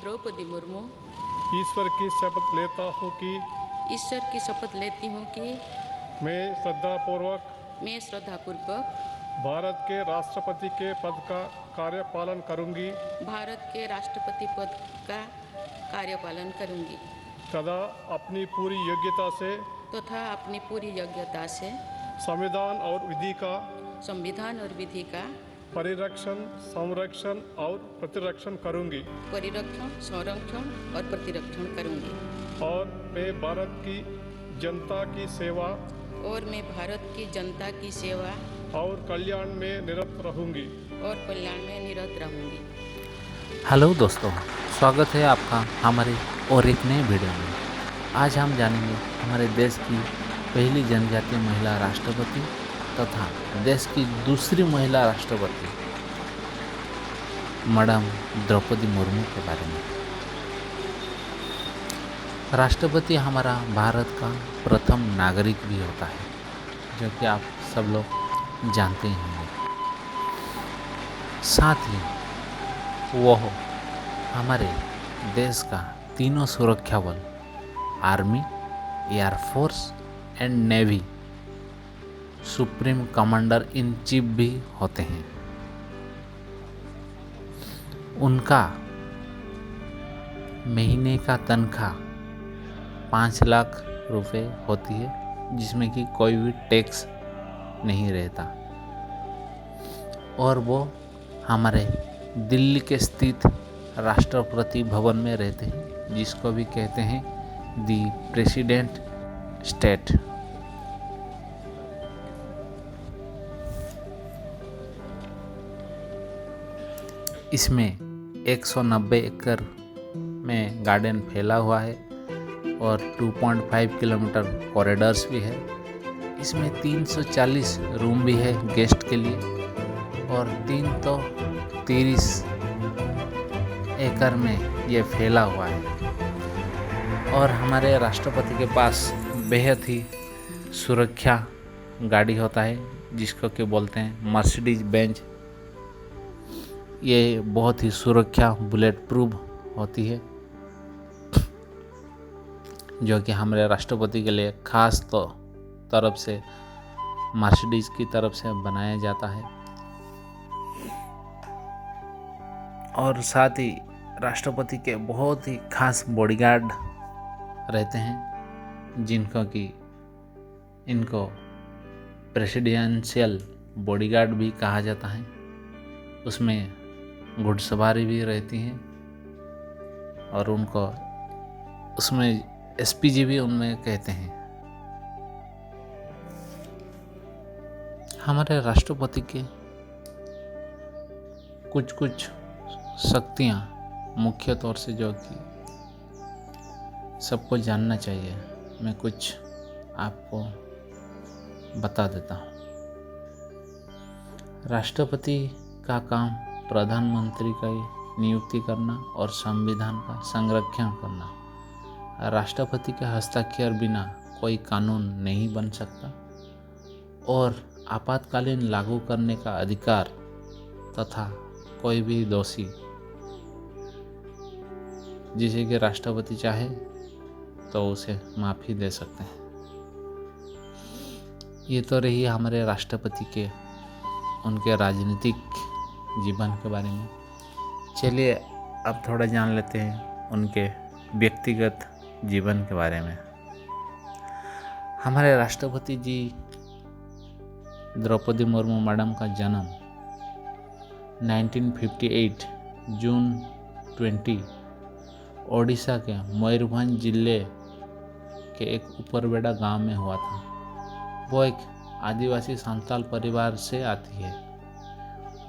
द्रौपदी मुर्मू ईश्वर की शपथ लेता हूँ कि ईश्वर की शपथ लेती हूँ कि मैं श्रद्धापूर्वक मैं श्रद्धापूर्वक भारत के राष्ट्रपति के पद का कार्यपालन करूँगी भारत के राष्ट्रपति पद का कार्यपालन करूँगी तथा अपनी पूरी योग्यता से तथा अपनी पूरी योग्यता से संविधान और विधि का संविधान और विधि का परिरक्षण, संरक्षण और प्रतिरक्षण करूँगी परिरक्षण, संरक्षण और प्रतिरक्षण करूँगी और मैं भारत की जनता की सेवा और मैं भारत की जनता की सेवा और कल्याण में निरत रहूँगी। और कल्याण में निरत रहूँगी। हेलो दोस्तों, स्वागत है आपका हमारे और एक नए वीडियो में। आज हम जानेंगे हमारे देश की पहली जनजातीय महिला राष्ट्रपति तथा देश की दूसरी महिला राष्ट्रपति मैडम द्रौपदी मुर्मू के बारे में। राष्ट्रपति हमारा भारत का प्रथम नागरिक भी होता है, जो कि आप सब लोग जानते ही होंगे। साथ ही वह हमारे देश का तीनों सुरक्षा बल army, air force and navy supreme commander in chief भी होते हैं। उनका महीने का तनख्वाह 5 लाख रुपए होती है, जिसमें कि कोई भी टैक्स नहीं रहता। और वो हमारे दिल्ली के स्थित राष्ट्रपति भवन में रहते हैं, जिसको भी कहते हैं दी प्रेसिडेंट स्टेट। इसमें 190 एकड़ में गार्डन फैला हुआ है और 2.5 किलोमीटर कॉरिडोर्स भी है। इसमें 340 रूम भी है गेस्ट के लिए और 330 एकड़ में ये फैला हुआ है। और हमारे राष्ट्रपति के पास बेहद ही सुरक्षा गाड़ी होता है, जिसको कि बोलते हैं मर्सिडीज बेंज। ये बहुत ही सुरक्षा बुलेट प्रूफ होती है, जो कि हमारे राष्ट्रपति के लिए खास तो तरफ से मर्सिडीज की तरफ से बनाया जाता है। और साथ ही राष्ट्रपति के बहुत ही खास बॉडीगार्ड रहते हैं, जिनको कि इनको प्रेसिडेंशियल बॉडीगार्ड भी कहा जाता है। उसमें घुड़सवारी भी रहती हैं और उनको उसमें एसपीजी भी उनमें कहते हैं। हमारे राष्ट्रपति के कुछ शक्तियाँ मुख्य तौर से जो कि सबको जानना चाहिए, मैं कुछ आपको बता देता हूँ। राष्ट्रपति का काम प्रधानमंत्री की नियुक्ति करना और संविधान का संरक्षण करना। राष्ट्रपति के हस्ताक्षर बिना कोई कानून नहीं बन सकता और आपातकालीन लागू करने का अधिकार तथा कोई भी दोषी जिसे कि राष्ट्रपति चाहे तो उसे माफ़ी दे सकते हैं। ये तो रही हमारे राष्ट्रपति के उनके राजनीतिक जीवन के बारे में। चलिए अब थोड़ा जान लेते हैं उनके व्यक्तिगत जीवन के बारे में। हमारे राष्ट्रपति जी द्रौपदी मुर्मू मैडम का जन्म 1958 जून 20 ओडिशा के मयूरभंज जिले के एक ऊपरबेड़ा गांव में हुआ था। वो एक आदिवासी संताल परिवार से आती है।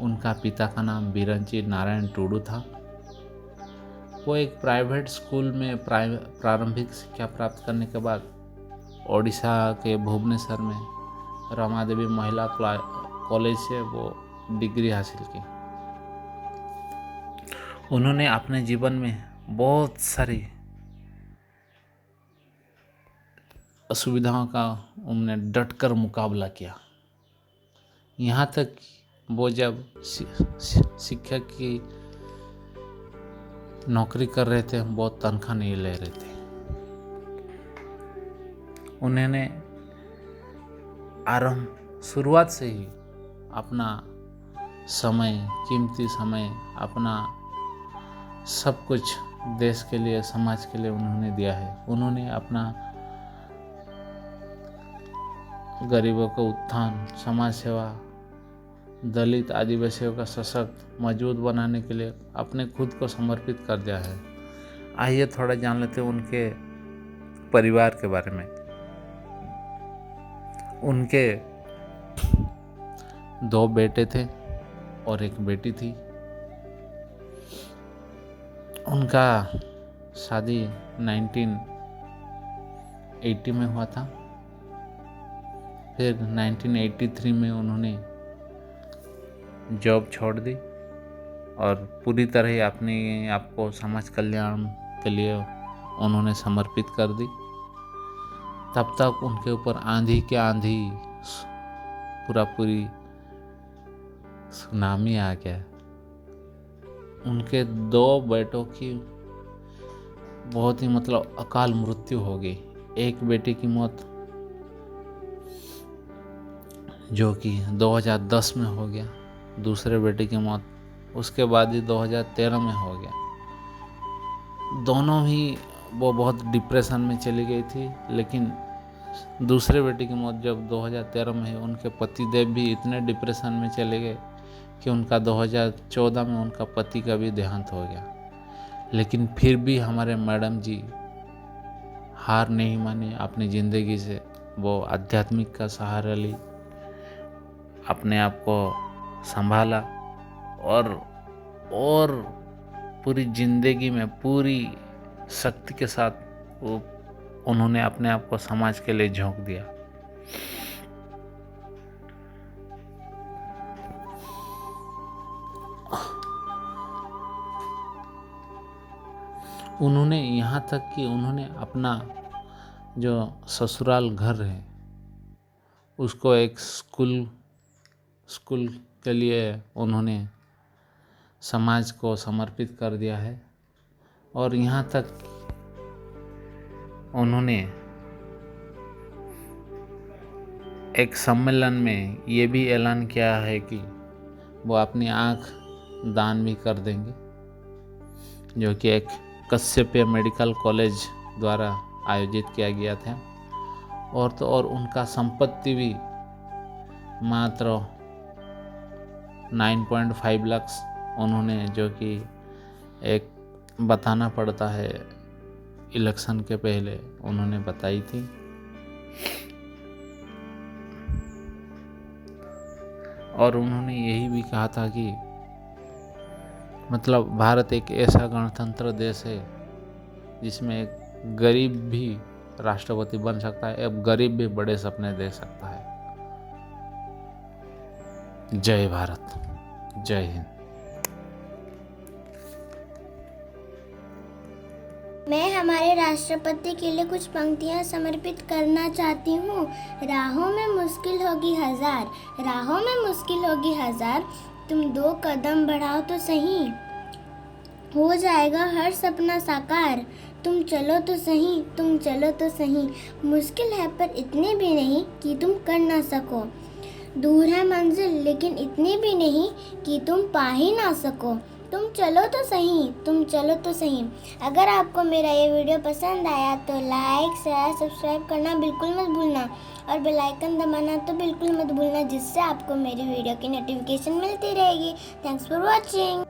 उनका पिता का नाम बिरंची नारायण टुडू था। वो एक प्राइवेट स्कूल में प्रारंभिक शिक्षा प्राप्त करने के बाद ओडिशा के भुवनेश्वर में रमादेवी महिला कॉलेज से वो डिग्री हासिल की। उन्होंने अपने जीवन में बहुत सारी असुविधाओं का उन्होंने डटकर मुकाबला किया। यहाँ तक वो जब शिक्षा की नौकरी कर रहे थे, बहुत तनख्वाह नहीं ले रहे थे। उन्होंने शुरुआत से ही अपना समय, कीमती समय, अपना सब कुछ देश के लिए, समाज के लिए उन्होंने दिया है। उन्होंने अपना गरीबों का उत्थान, समाज सेवा, दलित आदिवासियों का सशक्त मजबूत बनाने के लिए अपने खुद को समर्पित कर दिया है। आइए थोड़ा जान लेते हैं उनके परिवार के बारे में। उनके 2 बेटे थे और 1 बेटी थी। उनका शादी 1980 में हुआ था। फिर 1983 में उन्होंने जॉब छोड़ दी और पूरी तरह ही अपने आप को समाज कल्याण के लिए उन्होंने समर्पित कर दी। तब तक उनके ऊपर आंधी के आंधी पूरी सुनामी आ गया। उनके 2 बेटों की बहुत ही अकाल मृत्यु हो गई। एक बेटे की मौत जो कि 2010 में हो गया, दूसरे बेटे की मौत उसके बाद ही 2013 में हो गया। दोनों ही वो बहुत डिप्रेशन में चली गई थी। लेकिन दूसरे बेटे की मौत जब 2013 में हुई, उनके पतिदेव भी इतने डिप्रेशन में चले गए कि उनका 2014 में उनका पति का भी देहांत हो गया। लेकिन फिर भी हमारे मैडम जी हार नहीं मानी। अपनी ज़िंदगी से वो आध्यात्मिक का सहारा ली, अपने आप को संभाला और पूरी ज़िंदगी में पूरी शक्ति के साथ उन्होंने अपने आप को समाज के लिए झोंक दिया। उन्होंने यहाँ तक कि उन्होंने अपना जो ससुराल घर है उसको एक स्कूल के लिए उन्होंने समाज को समर्पित कर दिया है। और यहाँ तक उन्होंने एक सम्मेलन में ये भी ऐलान किया है कि वो अपनी आँख दान भी कर देंगे, जो कि एक कश्यप मेडिकल कॉलेज द्वारा आयोजित किया गया था। और उनका संपत्ति भी मात्र 9.5 लाख उन्होंने, जो कि एक बताना पड़ता है, इलेक्शन के पहले उन्होंने बताई थी। और उन्होंने यही भी कहा था कि भारत एक ऐसा गणतंत्र देश है जिसमें एक गरीब भी राष्ट्रपति बन सकता है, अब गरीब भी बड़े सपने देख सकता है। जय भारत, जय हिंद। मैं हमारे राष्ट्रपति के लिए कुछ पंक्तियाँ समर्पित करना चाहती हूँ। राहों में मुश्किल होगी हजार, राहों में मुश्किल होगी हजार, तुम 2 कदम बढ़ाओ तो सही, हो जाएगा हर सपना साकार, तुम चलो तो सही, तुम चलो तो सही, मुश्किल है पर इतनी भी नहीं कि तुम कर ना सको, दूर है मंजिल लेकिन इतनी भी नहीं कि तुम पा ही ना सको, तुम चलो तो सही, तुम चलो तो सही। अगर आपको मेरा ये वीडियो पसंद आया तो लाइक, शेयर, सब्सक्राइब करना बिल्कुल मत भूलना और बेल आइकन दबाना तो बिल्कुल मत भूलना, जिससे आपको मेरी वीडियो की नोटिफिकेशन मिलती रहेगी। Thanks for watching.